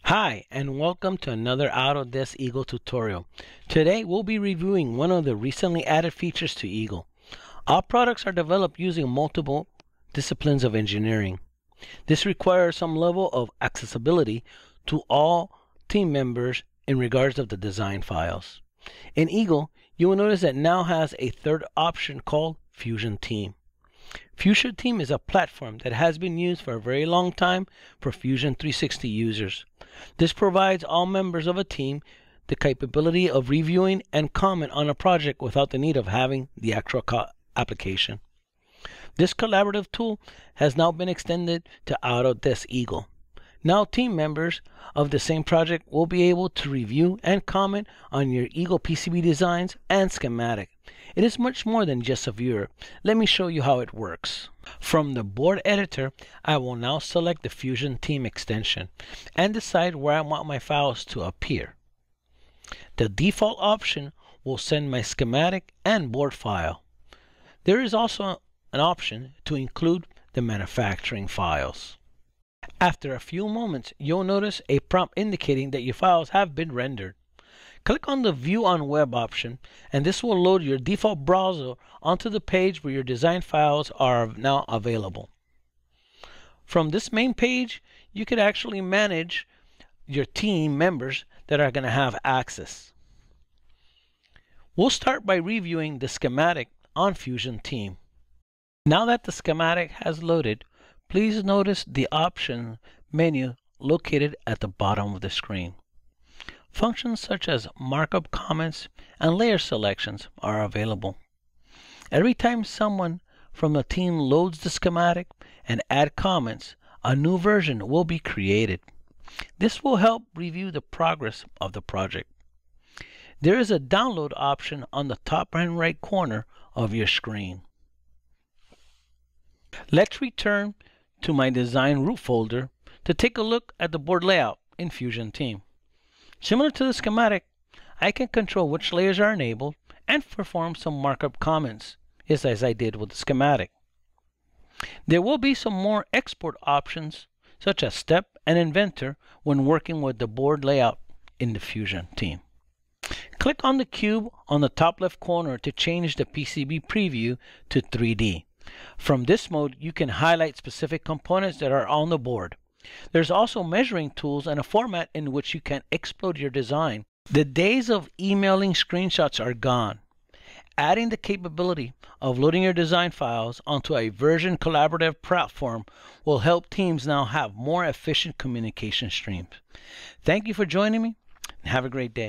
Hi, and welcome to another Autodesk Eagle tutorial. Today we'll be reviewing one of the recently added features to Eagle. Our products are developed using multiple disciplines of engineering. This requires some level of accessibility to all team members in regards of the design files. In Eagle, you will notice that it now has a third option called Fusion Team. Fusion Team is a platform that has been used for a very long time for Fusion 360 users. This provides all members of a team the capability of reviewing and comment on a project without the need of having the actual application. This collaborative tool has now been extended to Autodesk Eagle. Now team members of the same project will be able to review and comment on your Eagle PCB designs and schematic. It is much more than just a viewer. Let me show you how it works. From the board editor, I will now select the Fusion Team extension and decide where I want my files to appear. The default option will send my schematic and board file. There is also an option to include the manufacturing files. After a few moments, you'll notice a prompt indicating that your files have been rendered. Click on the View on Web option, and this will load your default browser onto the page where your design files are now available. From this main page, you could actually manage your team members that are going to have access. We'll start by reviewing the schematic on Fusion Team. Now that the schematic has loaded, please notice the option menu located at the bottom of the screen. Functions such as markup comments and layer selections are available. Every time someone from the team loads the schematic and adds comments, a new version will be created. This will help review the progress of the project. There is a download option on the top right corner of your screen. Let's return to my design root folder to take a look at the board layout in Fusion Team. Similar to the schematic, I can control which layers are enabled and perform some markup comments, just as I did with the schematic. There will be some more export options, such as Step and Inventor, when working with the board layout in the Fusion Team. Click on the cube on the top left corner to change the PCB preview to 3D. From this mode, you can highlight specific components that are on the board. There's also measuring tools and a format in which you can explode your design. The days of emailing screenshots are gone. Adding the capability of loading your design files onto a version collaborative platform will help teams now have more efficient communication streams. Thank you for joining me, and have a great day.